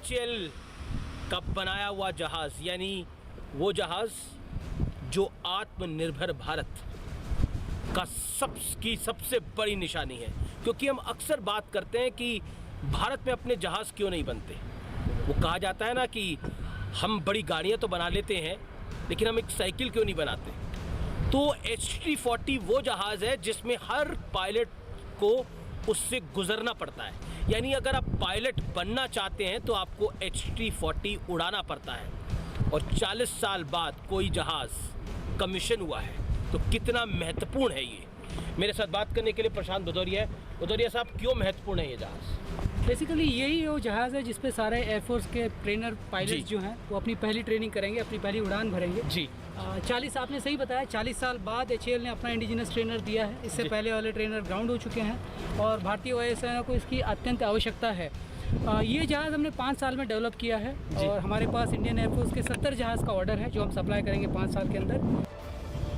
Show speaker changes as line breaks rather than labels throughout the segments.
HAL का बनाया हुआ जहाज़, यानी वो जहाज़ जो आत्मनिर्भर भारत का सबसे बड़ी निशानी है। क्योंकि हम अक्सर बात करते हैं कि भारत में अपने जहाज़ क्यों नहीं बनते। वो कहा जाता है ना कि हम बड़ी गाड़ियाँ तो बना लेते हैं लेकिन हम एक साइकिल क्यों नहीं बनाते। तो HT-40 वो जहाज़ है जिसमें हर पायलट को उससे गुजरना पड़ता है। यानी अगर आप पायलट बनना चाहते हैं तो आपको HT-40 उड़ाना पड़ता है। और 40 साल बाद कोई जहाज़ कमीशन हुआ है, तो कितना महत्वपूर्ण है ये। मेरे साथ बात करने के लिए प्रशांत भदौरिया है। भदौरिया साहब, क्यों महत्वपूर्ण है ये जहाज़?
बेसिकली यही वो जहाज़ है जिसपे सारे एयरफोर्स के ट्रेनर पायलट जो हैं वो अपनी पहली ट्रेनिंग करेंगे, अपनी पहली उड़ान भरेंगे
जी।
40, आपने सही बताया, 40 साल बाद एचएएल ने अपना इंडिजिनस ट्रेनर दिया है। इससे पहले वाले ट्रेनर ग्राउंड हो चुके हैं और भारतीय वायुसेना को इसकी अत्यंत आवश्यकता है। ये जहाज़ हमने 5 साल में डेवलप किया है और हमारे पास इंडियन एयरफोर्स के 70 जहाज़ का ऑर्डर है जो हम सप्लाई करेंगे 5 साल के अंदर।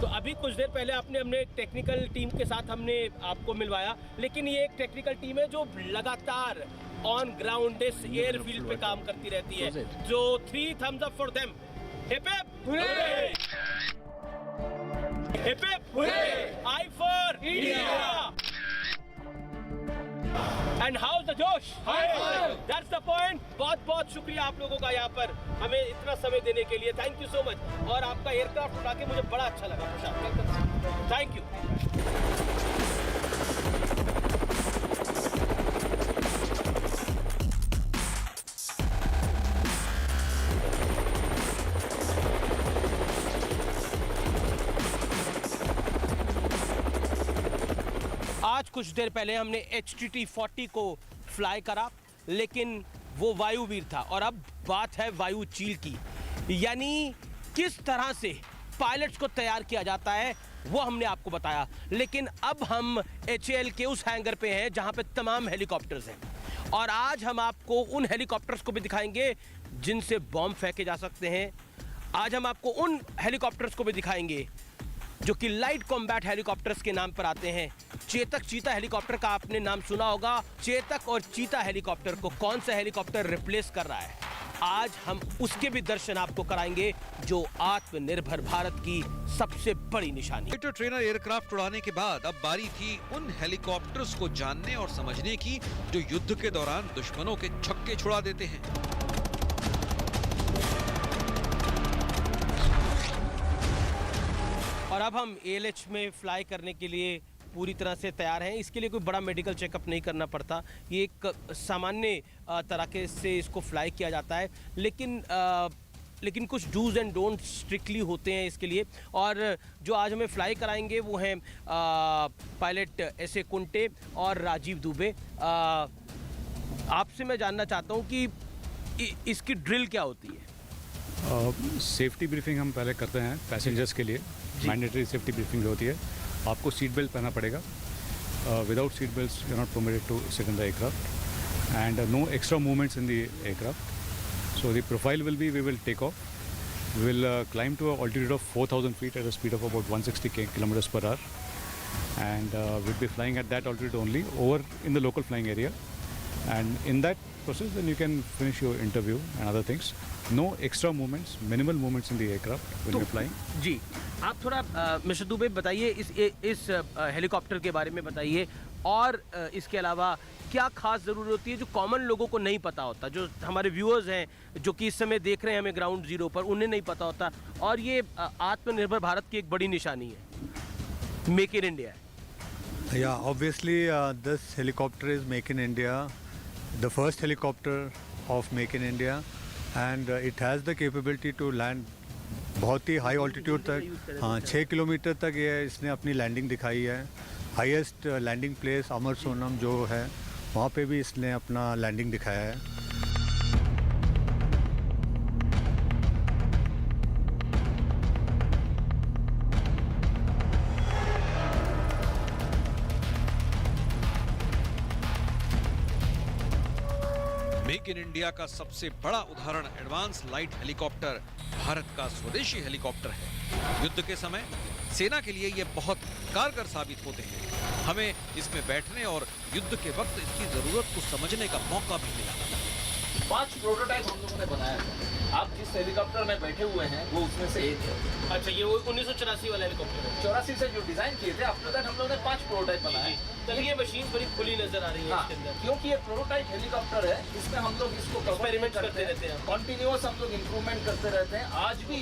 तो अभी कुछ देर पहले हमने एक टेक्निकल टीम के साथ हमने आपको मिलवाया, लेकिन ये एक टेक्निकल टीम है जो लगातार ऑन ग्राउंड इस एयरफील्ड पे काम करती रहती है। जो 3 thumbs up for them. Hip hip hooray! Hip hip hooray! I for India! And how's the जोश? That's the point. बहुत शुक्रिया आप लोगों का यहाँ पर हमें इतना समय देने के लिए। Thank you so much. और आपका एयरक्राफ्ट उड़ा के मुझे बड़ा अच्छा लगा प्रशांत। Thank you. आज कुछ देर पहले हमने HT-40 को फ्लाई करा, लेकिन वो वायुवीर था। और अब बात है वायु चील की, यानी किस तरह से पायलट्स को तैयार किया जाता है वो हमने आपको बताया। लेकिन अब हम HAL के उस हैंगर पे हैं जहां पे तमाम हेलीकॉप्टर्स हैं, और आज हम आपको उन हेलीकॉप्टर्स को भी दिखाएंगे जिनसे बॉम्ब फेंके जा सकते हैं। आज हम आपको उन हेलीकॉप्टर्स को भी दिखाएंगे जो कि लाइट कॉम्बैट हेलीकॉप्टर्स के नाम पर आते हैं। चेतक चीता हेलीकॉप्टर का आपने नाम सुना होगा। चेतक और चीता हेलीकॉप्टर को कौन सा हेलीकॉप्टर रिप्लेस कर रहा है, आज हम उसके भी दर्शन आपको कराएंगे, जो आत्मनिर्भर भारत की सबसे बड़ी निशानी।
फाइटर ट्रेनर एयरक्राफ्ट उड़ाने के बाद अब बारी थी उन हेलीकॉप्टर्स को जानने और समझने की जो युद्ध के दौरान दुश्मनों के छक्के छुड़ा देते हैं।
और अब हम ALH में फ्लाई करने के लिए पूरी तरह से तैयार हैं। इसके लिए कोई बड़ा मेडिकल चेकअप नहीं करना पड़ता, ये एक सामान्य तरीके से इसको फ्लाई किया जाता है। लेकिन कुछ डूज एंड डोंट स्ट्रिक्टली होते हैं इसके लिए। और जो आज हमें फ्लाई कराएंगे वो हैं पायलट SA कुंटे और राजीव दुबे। आपसे मैं जानना चाहता हूँ कि इसकी ड्रिल क्या होती है?
सेफ्टी ब्रीफिंग हम पहले करते हैं पैसेंजर्स के लिए। मैंडेटरी सेफ्टी ब्रीफिंग जो होती है, आपको सीट बेल्ट पहनना पड़ेगा। Without seat belts you are not permitted to sit in the aircraft and no extra movements in the aircraft. So the profile will be, we will take off, we will climb to an altitude of 4,000 feet at a speed of about 160 kilometers per hour, and we'll be flying at that altitude only over in the local flying area, and in that process then you can finish your interview and other things. No extra movements, minimal movements in the aircraft when you're flying.
जी, आप थोड़ा mister Dubey बताइए इस helicopter के बारे में बताइए, और इसके अलावा क्या खास ज़रूरत होती है जो कॉमन लोगों को नहीं पता होता, जो हमारे व्यूअर्स हैं जो कि इस समय देख रहे हैं हमें ग्राउंड जीरो पर, उन्हें नहीं पता होता। और ये आत्मनिर्भर भारत की एक बड़ी निशानी है, make in India.
Yeah, obviously this helicopter is Make in India, the first helicopter of Make in India, and it has the capability to land बहुत ही हाई ऑल्टीट्यूड तक। हाँ, 6 किलोमीटर तक ये इसने अपनी लैंडिंग दिखाई है। हाईएस्ट लैंडिंग प्लेस अमर सोनम जो है वहाँ पे भी इसने अपना लैंडिंग दिखाया है।
मेक इन इंडिया का सबसे बड़ा उदाहरण एडवांस लाइट हेलीकॉप्टर भारत का स्वदेशी हेलीकॉप्टर है। युद्ध के समय सेना के लिए ये बहुत कारगर साबित होते हैं। हमें इसमें बैठने और युद्ध के वक्त इसकी जरूरत को समझने का मौका भी मिला।
5 प्रोटोटाइप हम लोगों ने बनाया था। आप जिस हेलीकॉप्टर में बैठे हुए हैं वो उसमें से एक है।
अच्छा, ये वो 1984 वाला हेलीकॉप्टर है।
84 से जो डिजाइन किए थे, आफ्टर दैट हम लोगों ने 5 प्रोटोटाइप बनाए।
तभी ये मशीन बड़ी खुली नजर आ रही है
हाँ,
इसके अंदर।
क्योंकि ये प्रोटोटाइप हेलीकॉप्टर है, इसमें हम लोग इसको
एक्सपेरिमेंट करते रहते हैं।
कंटिन्यूअस हम लोग इंप्रूवमेंट करते रहते हैं। आज भी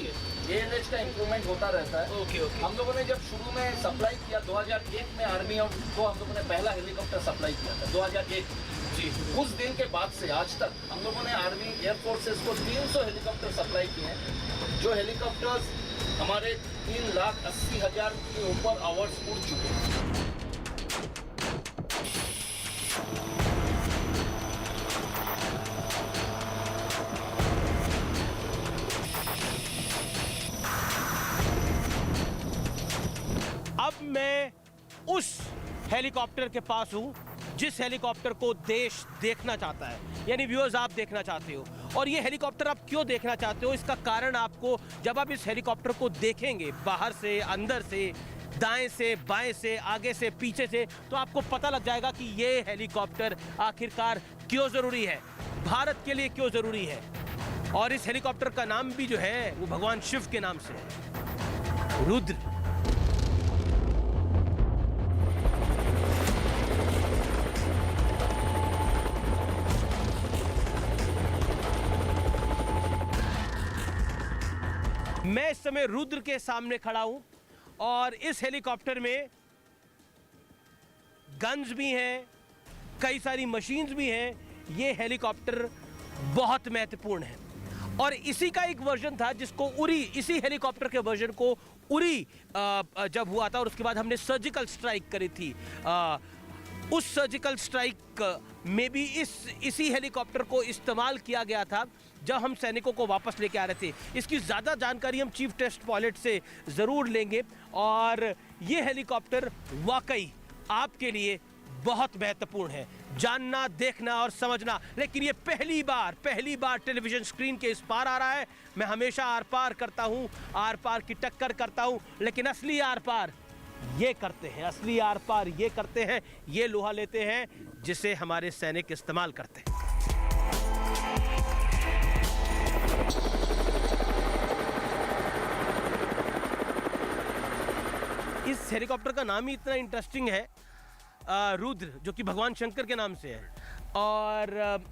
ALH का इंप्रूवमेंट होता रहता है।
Okay okay.
हम लोगों ने जब शुरू में सप्लाई किया 2001 में आर्मी और को हम लोगों ने पहला हेलीकॉप्टर सप्लाई किया था 2001
जी।
उस दिन के बाद से आज तक हम लोगों ने आर्मी एयरफोर्सेस को 300 हेलीकॉप्टर सप्लाई किए हैं, जो हेलीकॉप्टर्स हमारे 3,80,000 के ऊपर आवर्स उड़ चुके हैं।
अब मैं उस हेलीकॉप्टर के पास हूँ जिस हेलीकॉप्टर को देश देखना चाहता है, यानी व्यूअर्स आप देखना चाहते हो। और ये हेलीकॉप्टर आप क्यों देखना चाहते हो, इसका कारण आपको जब आप इस हेलीकॉप्टर को देखेंगे बाहर से, अंदर से, दाएं से, बाएं से, आगे से, पीछे से, तो आपको पता लग जाएगा कि ये हेलीकॉप्टर आखिरकार क्यों ज़रूरी है, भारत के लिए क्यों ज़रूरी है। और इस हेलीकॉप्टर का नाम भी जो है वो भगवान शिव के नाम से है, रुद्र। मैं इस समय रुद्र के सामने खड़ा हूं और इस हेलीकॉप्टर में गन्स भी हैं, कई सारी मशीन्स भी हैं। ये हेलीकॉप्टर बहुत महत्वपूर्ण है और इसी का एक वर्जन था जिसको उरी, इसी हेलीकॉप्टर के वर्जन को उरी जब हुआ था और उसके बाद हमने सर्जिकल स्ट्राइक करी थी। उस सर्जिकल स्ट्राइक में भी इसी हेलीकॉप्टर को इस्तेमाल किया गया था जब हम सैनिकों को वापस लेके आ रहे थे। इसकी ज़्यादा जानकारी हम चीफ टेस्ट पायलट से ज़रूर लेंगे। और ये हेलीकॉप्टर वाकई आपके लिए बहुत महत्वपूर्ण है, जानना, देखना और समझना। लेकिन ये पहली बार टेलीविज़न स्क्रीन के इस पार आ रहा है। मैं हमेशा आर पार करता हूँ, आर पार की टक्कर करता हूँ, लेकिन असली आर पार ये करते हैं, असली आर पार ये करते हैं, ये लोहा लेते हैं जिसे हमारे सैनिक इस्तेमाल करते हैं। इस हेलीकॉप्टर का नाम ही इतना इंटरेस्टिंग है, रुद्र, जो कि भगवान शंकर के नाम से है। और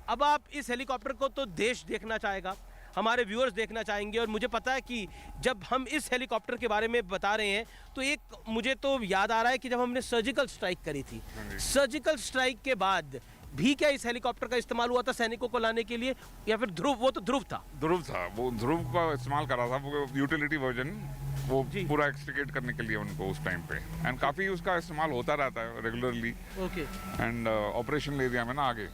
अब आप इस हेलीकॉप्टर को तो देश देखना चाहेगा, हमारे व्यूअर्स देखना चाहेंगे। और मुझे पता है कि जब हम इस हेलीकॉप्टर के बारे में बता रहे हैं तो एक मुझे तो याद आ रहा है कि जब हमने सर्जिकल स्ट्राइक करी थी, सर्जिकल स्ट्राइक के बाद भी क्या इस हेलीकॉप्टर का इस्तेमाल हुआ था सैनिकों को लाने के लिए, या फिर ध्रुव? वो तो ध्रुव था,
वो ध्रुव का इस्तेमाल करा था, वो यूटिलिटी वर्जन, वो पूरा एक्सट्रिकेट करने के लिए उनको उस टाइम पे। एंड काफ़ी उसका इस्तेमाल होता रहता है regularly. Okay. And operation area में ना आगे।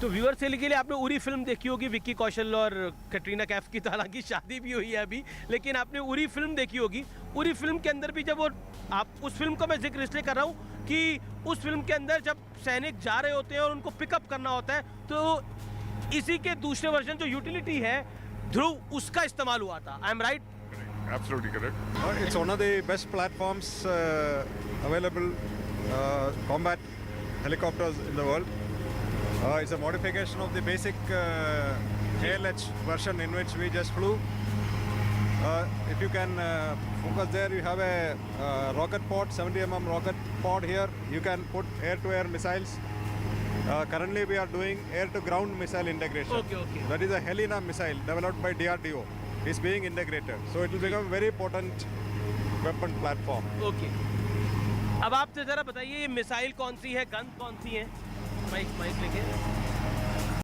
तो व्यूअर्स के लिए आपने उरी फिल्म देखी होगी, विक्की कौशल और कैटरीना कैफ की, तो हालांकि शादी भी हुई है अभी, लेकिन आपने उरी फिल्म देखी होगी। उरी फिल्म के अंदर भी जब वो, आप उस फिल्म को मैं जिक्र इसलिए कर रहा हूँ कि उस फिल्म के अंदर जब सैनिक जा रहे होते हैं और उनको पिकअप करना होता है, तो इसी के दूसरे वर्जन जो यूटिलिटी है ध्रुव, उसका इस्तेमाल हुआ था। I am right?
Absolutely correct.
It's one of the best platforms available combat helicopters in the world. It's a modification of the basic ALH version in which we just flew. If you can focus there, you have a rocket pod, 70 mm rocket pod here. You can put air-to-air missiles. Currently we are doing air-to-ground missile integration.
Okay.
That is a Helena missile developed by DRDO. Is being integrated, so it will become a very potent weapon platform.
Okay. अब आप जरा बताइए ये missile कौन सी है, gun कौन सी है? Mic लेके।